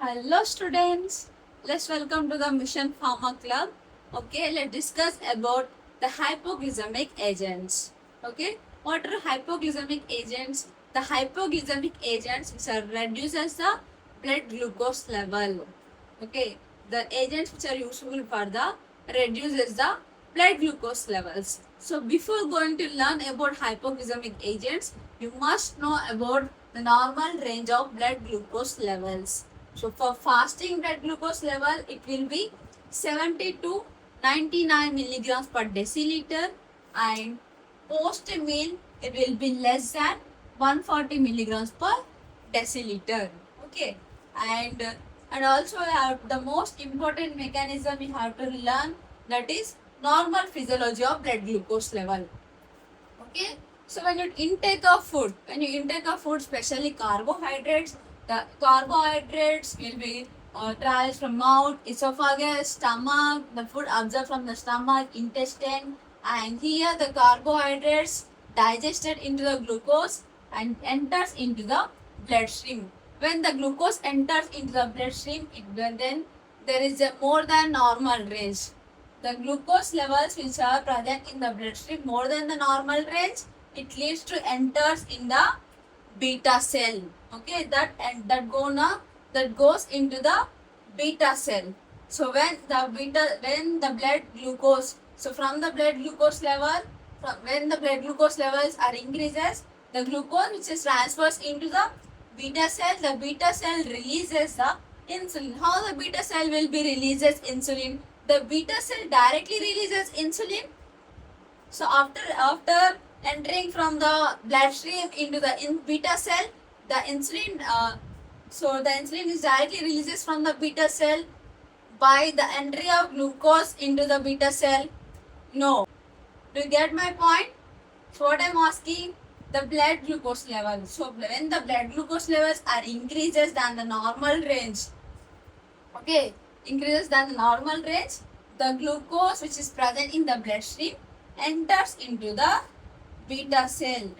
Hello students, let's welcome to the Mission Pharma Club. Okay, let's discuss about the hypoglycemic agents. Okay, what are hypoglycemic agents? The hypoglycemic agents which are reduces the blood glucose level. Okay, the agents which are useful for the reduces the blood glucose levels. So before going to learn about hypoglycemic agents, you must know about the normal range of blood glucose levels. So for fasting blood glucose level, it will be 70 to 99 milligrams per deciliter, and post meal it will be less than 140 milligrams per deciliter. Okay, and also the most important mechanism we have to learn, that is normal physiology of blood glucose level. Okay, so when you intake of food, especially carbohydrates, the carbohydrates will be travels from mouth, esophagus, stomach, the food absorbed from the stomach, intestine, and here the carbohydrates digested into the glucose and enters into the bloodstream. When the glucose enters into the bloodstream, then there is a more than normal range. The glucose levels which are present in the bloodstream more than the normal range, it leads to enters in the beta cell. Okay, that goes into the beta cell. So when the blood glucose, so from the blood glucose level, when the blood glucose levels are increases, the glucose which is transfers into the beta cell, the beta cell releases the insulin. How the beta cell will be releases insulin? The beta cell directly releases insulin. So after entering from the bloodstream into the beta cell, the insulin the insulin is directly releases from the beta cell by the entry of glucose into the beta cell. No. Do you get my point? So what I'm asking, the blood glucose level. So when the blood glucose levels are increases than the normal range, okay, increases than the normal range, the glucose which is present in the bloodstream enters into the beta cell.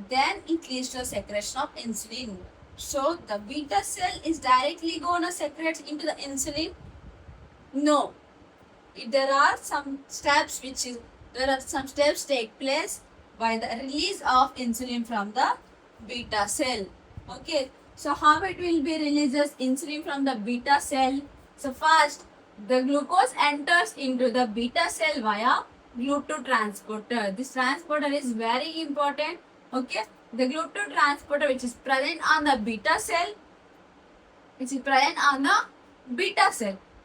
Then it leads to the secretion of insulin. So the beta cell is directly gonna secrete into the insulin? No. There are some steps take place by the release of insulin from the beta cell. Okay, so how it will be releases insulin from the beta cell? So first, the glucose enters into the beta cell via glucose transporter. This transporter is very important. Okay, the glucose transporter which is present on the beta cell,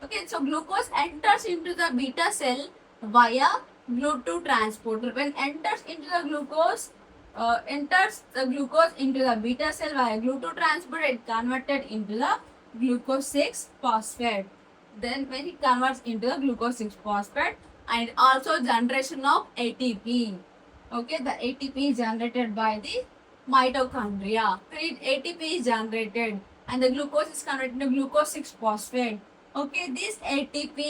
Okay, so glucose enters into the beta cell via glucose transporter. When enters the glucose into the beta cell via glucose transporter, it converted into the glucose 6 phosphate. Then when it converts into the glucose 6 phosphate, and also generation of ATP. Okay, the ATP is generated by the mitochondria. When ATP is generated and the glucose is converted into glucose 6 phosphate. Okay, this ATP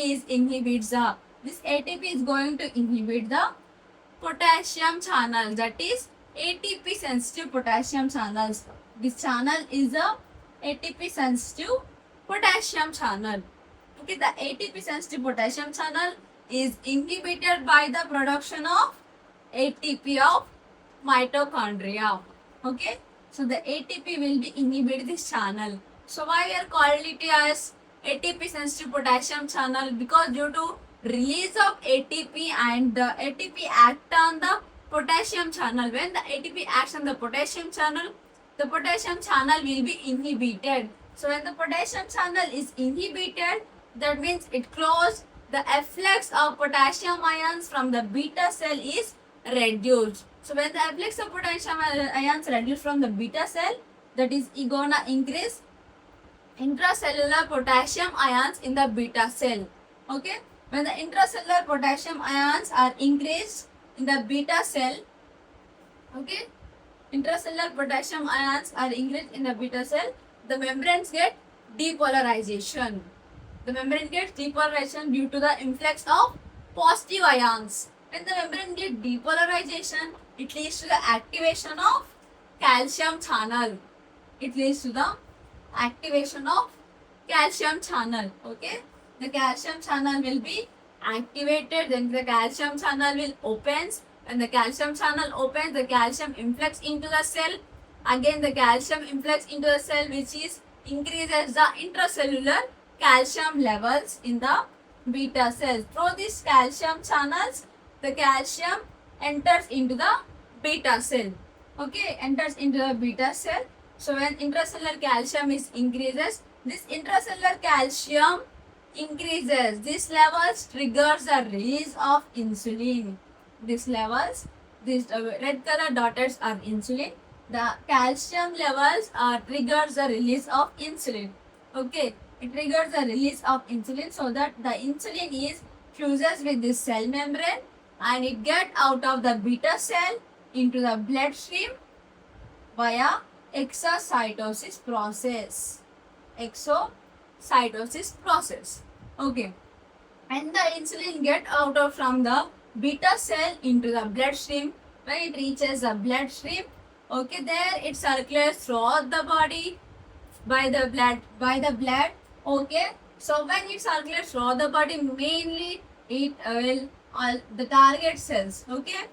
is going to inhibit the potassium channel, that is ATP sensitive potassium channels. This channel is a ATP sensitive potassium channel. Okay, the ATP sensitive potassium channel is inhibited by the production of ATP of mitochondria. Okay, so the ATP will be inhibit this channel. So why we are calling it as ATP sensitive potassium channel? Because due to release of ATP and the ATP act on the potassium channel. When the ATP acts on the potassium channel will be inhibited. So when the potassium channel is inhibited, that means it closed, the efflux of potassium ions from the beta cell is reduced. So when the efflux of potassium ions reduced from the beta cell, that is gonna increase intracellular potassium ions in the beta cell. Okay, when the intracellular potassium ions are increased in the beta cell, okay, intracellular potassium ions are increased in the beta cell, the membranes get depolarization. The membrane gets depolarization due to the influx of positive ions. When the membrane gets depolarization, it leads to the activation of calcium channel. It leads to the activation of calcium channel. Okay, the calcium channel will be activated, then the calcium channel will opens. When the calcium channel opens, the calcium influx into the cell. Again, the calcium influx into the cell, which is increases the intracellular calcium levels in the beta cells. Through these calcium channels, the calcium enters into the beta cell. Okay, enters into the beta cell. So when intracellular calcium is increases, this intracellular calcium increases. This levels triggers the release of insulin. These levels, these red color dots are insulin. The calcium levels triggers the release of insulin. Okay, it triggers the release of insulin so that the insulin is fuses with this cell membrane and it get out of the beta cell into the bloodstream via exocytosis process. Exocytosis process. Okay. And the insulin get out of from the beta cell into the bloodstream. When it reaches the bloodstream, okay, there it circulates throughout the body by the blood. Okay. So when it circulates throughout the body, mainly it will the target cells. Okay.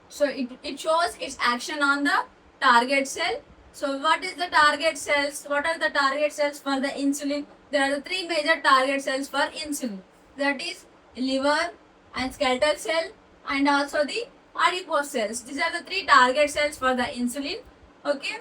So it shows its action on the target cell. So what is the target cells? What are the target cells for the insulin? There are the three major target cells for insulin. That is liver and skeletal cell and also the adipose cells. These are the three target cells for the insulin. Okay.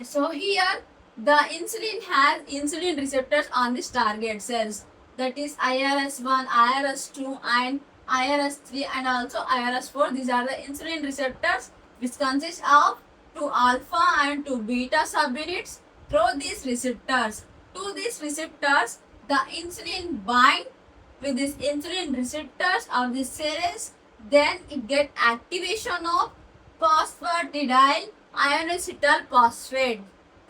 So here the insulin has insulin receptors on these target cells. That is IRS1, IRS2 and IRS3 and also IRS4. These are the insulin receptors which consist of 2 alpha and 2 beta subunits. Through these receptors, to these receptors, the insulin bind with these insulin receptors of the cells. Then it get activation of phosphatidyl ionocetyl phosphate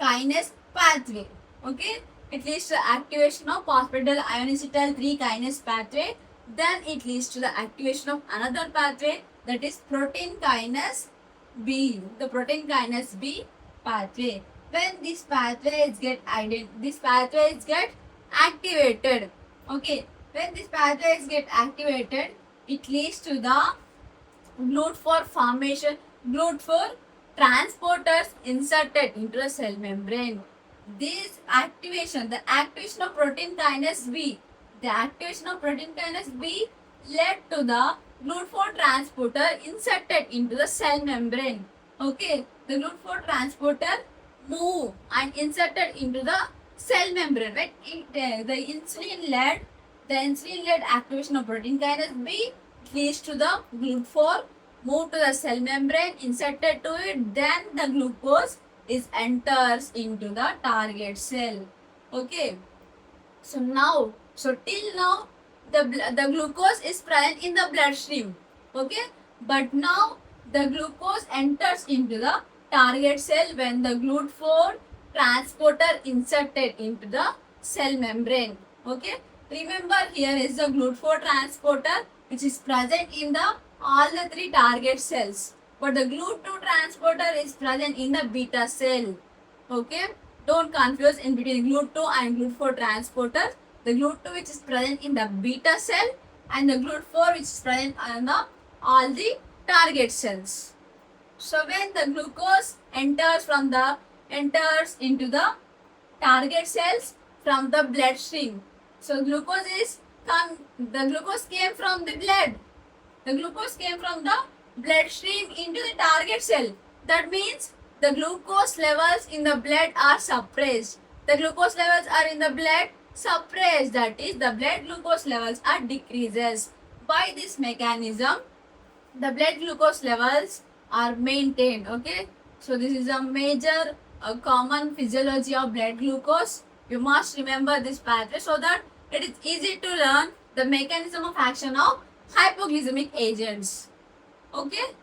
kinase pathway. Okay, it leads to the activation of phosphatidyl ionocetyl 3 kinase pathway. Then it leads to the activation of another pathway, that is protein kinase B, the protein kinase B pathway. When these pathways get activated. Okay, when these pathways get activated, it leads to the GLUT4 formation, GLUT4 transporters inserted into the cell membrane. This activation, the activation of protein kinase B, the activation of protein kinase B led to the GLUT4 transporter inserted into the cell membrane. Okay, the GLUT4 transporter move and inserted into the cell membrane. When the insulin led activation of protein kinase B leads to the GLUT4 move to the cell membrane, inserted to it, then the glucose is enters into the target cell. Okay, so till now the glucose is present in the bloodstream. Okay, but now the glucose enters into the target cell when the GLUT4 transporter inserted into the cell membrane. Okay, remember here is the GLUT4 transporter which is present in the all the three target cells, but the GLUT2 transporter is present in the beta cell. Okay, don't confuse in between GLUT2 and GLUT4 transporter. The GLUT2 which is present in the beta cell and the GLUT4 which is present in the all the target cells. So when the glucose enters into the target cells from the bloodstream, so the glucose came from the blood. The glucose came from the bloodstream into the target cell. That means the glucose levels in the blood are suppressed. The glucose levels are in the blood suppressed. That is, the blood glucose levels are decreases. By this mechanism, the blood glucose levels are maintained. Okay, so this is a major common physiology of blood glucose. You must remember this pathway so that it is easy to learn the mechanism of action of hypoglycemic agents. Okay,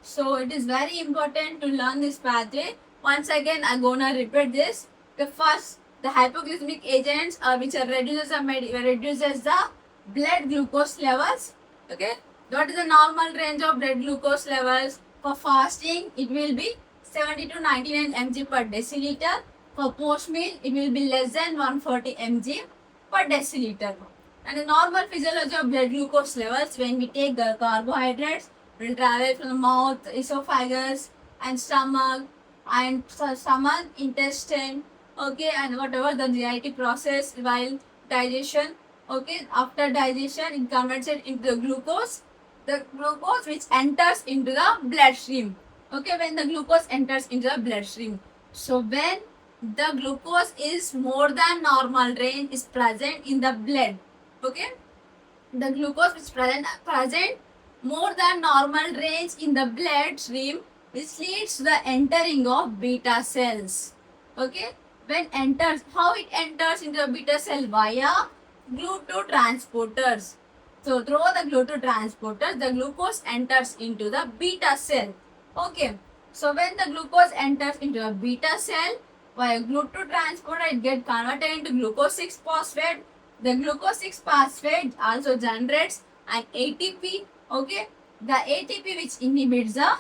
so it is very important to learn this pathway. Once again, I'm gonna repeat this. The first, the hypoglycemic agents which reduces the blood glucose levels. Okay, what is the normal range of blood glucose levels for fasting? It will be 70 to 99 mg per deciliter. For post meal, it will be less than 140 mg per deciliter. And the normal physiology of blood glucose levels when we take the carbohydrates will travel from the mouth, esophagus, and stomach, and stomach, intestine, okay, and whatever the GIT process while digestion, okay, after digestion it converts it into the glucose which enters into the bloodstream, okay, when the glucose enters into the bloodstream. So when the glucose is more than normal range is present in the blood, okay, the glucose which present more than normal range in the bloodstream, which leads to the entering of beta cells, okay. When enters, how it enters into the beta cell? Via glucotransporters. So through the glucotransporters, the glucose enters into the beta cell, okay. So when the glucose enters into a beta cell via glucotransporter, it gets converted into glucose 6 phosphate. The glucose 6 phosphate also generates an ATP, okay. The ATP which inhibits the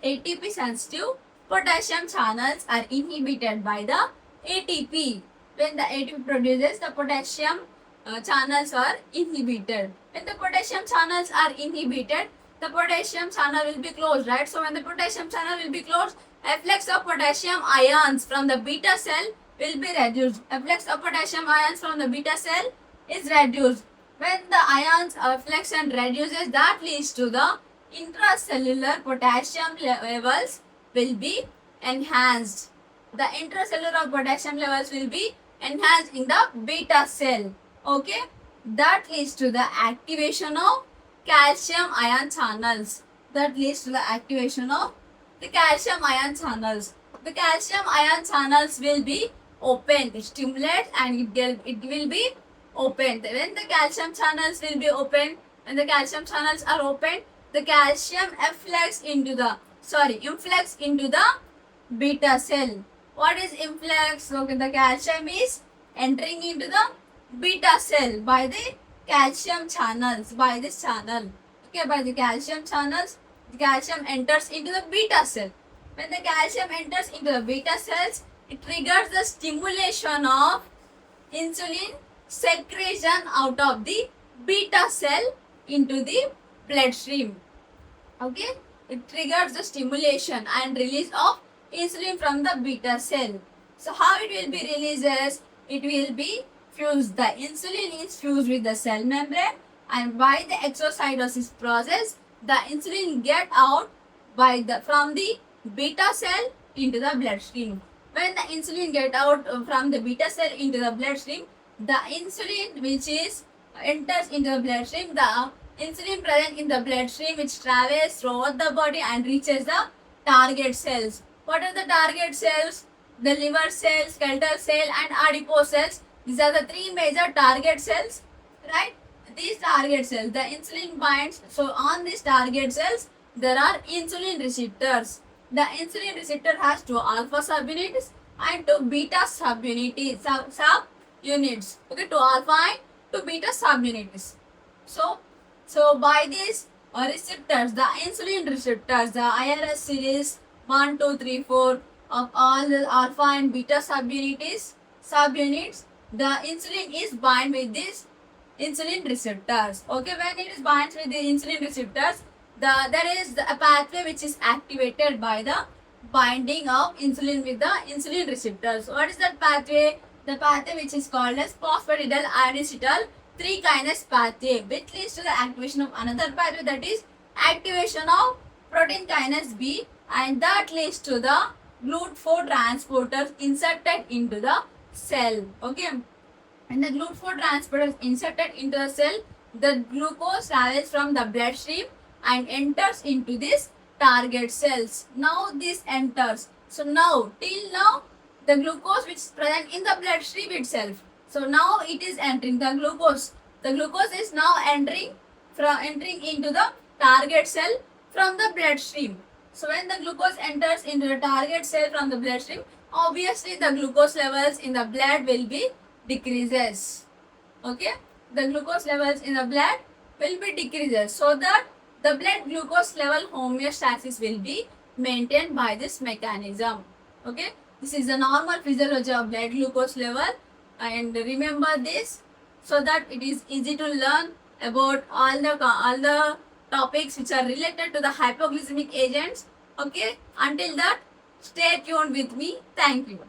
ATP sensitive potassium channels are inhibited by the ATP. When the ATP produces, the potassium channels are inhibited. When the potassium channels are inhibited, the potassium channel will be closed, right? So when the potassium channel will be closed, efflux of potassium ions from the beta cell will be reduced. Efflux of potassium ions from the beta cell is reduced. When the ions efflux and reduces, that leads to the intracellular potassium levels will be enhanced. The intracellular potassium levels will be enhanced in the beta cell, okay. That leads to the activation of calcium ion channels. That leads to the activation of the calcium ion channels. The calcium ion channels will be opened, stimulate, and it will be opened. When the calcium channels will be opened, when the calcium channels are opened, the calcium influx into the beta cell. What is influx? Okay, the calcium is entering into the beta cell by the calcium channels, by this channel. Okay, by the calcium channels, the calcium enters into the beta cell. When the calcium enters into the beta cells, it triggers the stimulation of insulin secretion out of the beta cell into the bloodstream, okay. It triggers the stimulation and release of insulin from the beta cell. So how it will be releases? It will be fused. The insulin is fused with the cell membrane, and by the exocytosis process, the insulin get out from the beta cell into the bloodstream. When the insulin get out from the beta cell into the bloodstream, the insulin which is enters into the bloodstream, the insulin present in the bloodstream which travels throughout the body and reaches the target cells. What are the target cells? The liver cells, skeletal cell, and adipose cells. These are the three major target cells, right? These target cells, the insulin binds. So on these target cells, there are insulin receptors. The insulin receptor has two alpha subunits and two beta subunits. Okay, two alpha and two beta subunits. So by these receptors, the insulin receptors, the IRS series 1, 2, 3, 4 of all the alpha and beta subunits, the insulin is bind with these insulin receptors. Okay, when it is binds with the insulin receptors, there is a pathway which is activated by the binding of insulin with the insulin receptors. What is that pathway? The pathway which is called as phosphatidyl inositol 3 kinase pathway, which leads to the activation of another pathway, that is activation of protein kinase B, and that leads to the GLUT4 transporters inserted into the cell. Okay, and the GLUT4 transporters inserted into the cell, the glucose travels from the bloodstream and enters into this target cells. Now this enters. So now, till now, the glucose which is present in the bloodstream itself. So now it is entering the glucose. The glucose is now entering into the target cell from the bloodstream. So when the glucose enters into the target cell from the bloodstream, obviously the glucose levels in the blood will be decreases. Okay, the glucose levels in the blood will be decreases, so that the blood glucose level homeostasis will be maintained by this mechanism. Okay, This is the normal physiology of blood glucose level, and remember this so that it is easy to learn about all the topics which are related to the hypoglycemic agents. Okay, until that, stay tuned with me. Thank you.